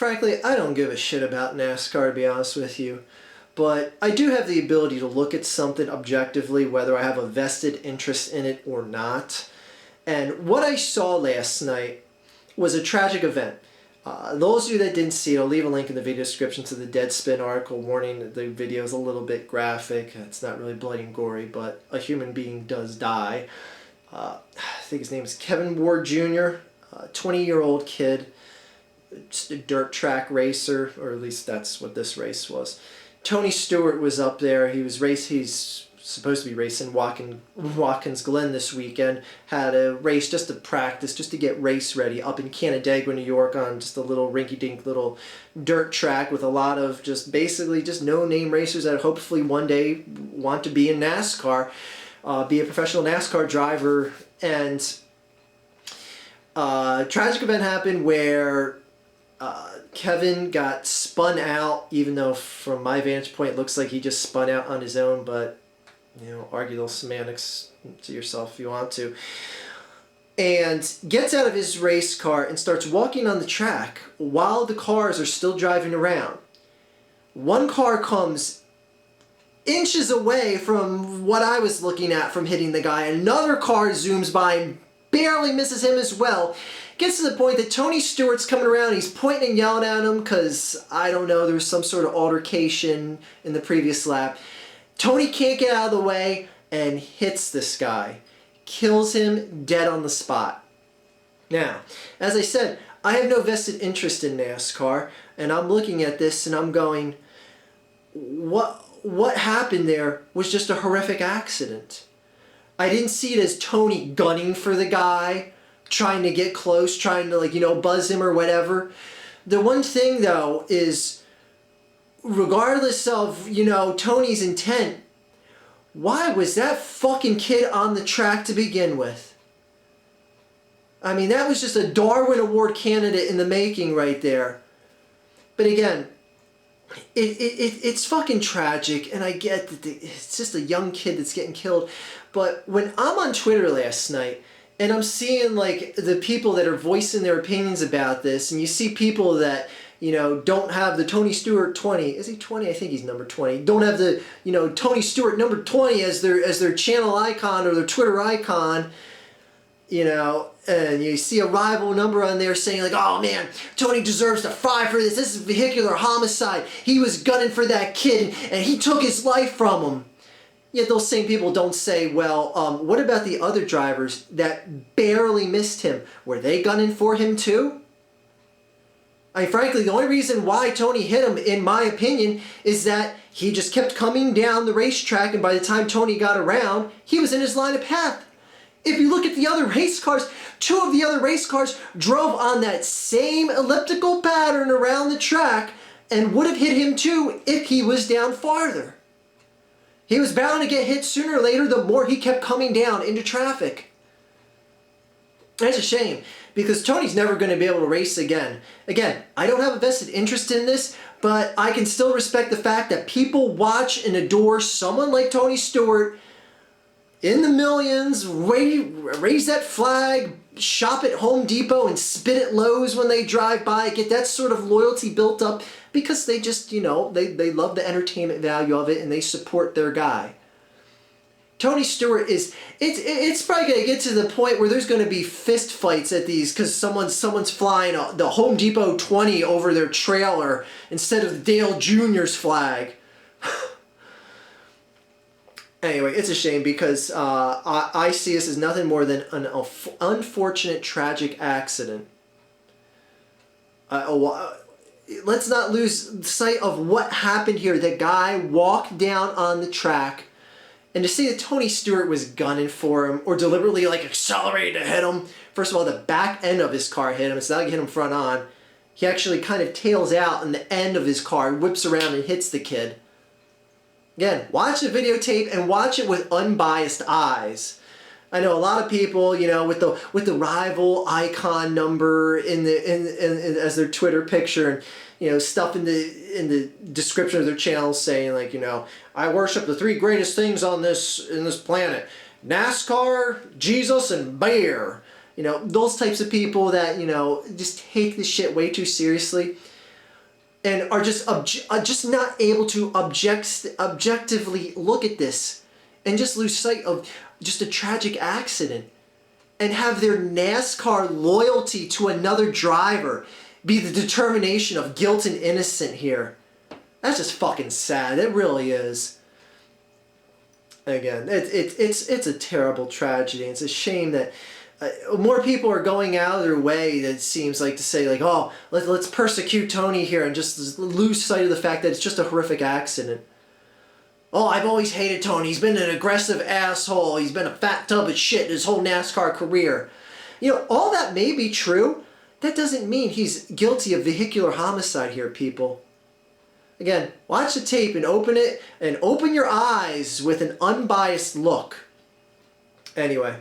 frankly, I don't give a shit about NASCAR, to be honest with you. But I do have the ability to look at something objectively, whether I have a vested interest in it or not. And what I saw last night was a tragic event. Those of you that didn't see it, I'll leave a link in the video description to the Deadspin article warning that the video is a little bit graphic. It's not really bloody and gory, but a human being does die. I think his name is Kevin Ward Jr., a 20-year-old kid, just a dirt track racer, or at least that's what this race was. Tony Stewart was up there. He's supposed to be racing Watkins Glen this weekend. Had a race just to practice, just to get race ready up in Canandaigua, New York, on just a little rinky-dink little dirt track with a lot of basically no-name racers that hopefully one day want to be in NASCAR, be a professional NASCAR driver. And a tragic event happened where Kevin got spun out, even though from my vantage point it looks like he just spun out on his own, but argue those semantics to yourself if you want to. And gets out of his race car and starts walking on the track while the cars are still driving around. One car comes inches away from what I was looking at from hitting the guy. Another car zooms by and barely misses him as well. Gets to the point that Tony Stewart's coming around, he's pointing and yelling at him because, I don't know, there was some sort of altercation in the previous lap. Tony can't get out of the way and hits this guy. Kills him dead on the spot. Now, as I said, I have no vested interest in NASCAR, and I'm looking at this and I'm going, what happened there was just a horrific accident. I didn't see it as Tony gunning for the guy, trying to get close, trying to buzz him or whatever. The one thing though is, regardless of Tony's intent, why was that fucking kid on the track to begin with? I mean, that was just a Darwin Award candidate in the making right there. But again, it's fucking tragic, and I get that it's just a young kid that's getting killed. But when I'm on Twitter last night, and I'm seeing the people that are voicing their opinions about this, and you see people that, don't have the Tony Stewart 20. Is he 20? I think he's number 20. Don't have the, Tony Stewart number 20 as their channel icon or their Twitter icon, and you see a rival number on there saying oh man, Tony deserves to fry for this. This is vehicular homicide. He was gunning for that kid and he took his life from him. Yet those same people don't say, well, what about the other drivers that barely missed him? Were they gunning for him too? I mean, frankly, the only reason why Tony hit him, in my opinion, is that he just kept coming down the racetrack, and by the time Tony got around, he was in his line of path. If you look at the other race cars, two of the other race cars drove on that same elliptical pattern around the track and would have hit him too if he was down farther. He was bound to get hit sooner or later the more he kept coming down into traffic. That's a shame, because Tony's never going to be able to race again. Again, I don't have a vested interest in this, but I can still respect the fact that people watch and adore someone like Tony Stewart in the millions, raise that flag, shop at Home Depot and spit at Lowe's when they drive by, get that sort of loyalty built up because they just, they love the entertainment value of it and they support their guy. Tony Stewart it's probably going to get to the point where there's going to be fist fights at these because someone's flying the Home Depot 20 over their trailer instead of Dale Jr.'s flag. Anyway, it's a shame because I see this as nothing more than an unfortunate, tragic accident. Let's not lose sight of what happened here. The guy walked down on the track, and to say that Tony Stewart was gunning for him or deliberately accelerated to hit him. First of all, the back end of his car hit him. It's not like he hit him front on. He actually kind of tails out, and the end of his car whips around and hits the kid. Again, watch the videotape and watch it with unbiased eyes. I know a lot of people, with the rival icon number in as their Twitter picture, and stuff in the description of their channel saying I worship the three greatest things on this planet: NASCAR, Jesus, and beer. Those types of people that just take this shit way too seriously. and are just not able to objectively look at this and just lose sight of just a tragic accident and have their NASCAR loyalty to another driver be the determination of guilt and innocence here. That's just fucking sad. It really is. Again, it's a terrible tragedy. It's a shame that more people are going out of their way, it seems like, to say like, oh, let's persecute Tony here and just lose sight of the fact that it's just a horrific accident. Oh, I've always hated Tony. He's been an aggressive asshole. He's been a fat tub of shit his whole NASCAR career. You know, all that may be true. That doesn't mean he's guilty of vehicular homicide here, people. Again, watch the tape and open it, and open your eyes with an unbiased look. Anyway,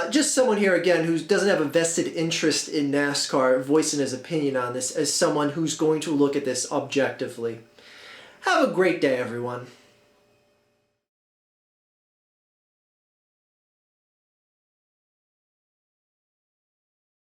just someone here again who doesn't have a vested interest in NASCAR voicing his opinion on this as someone who's going to look at this objectively. Have a great day, everyone.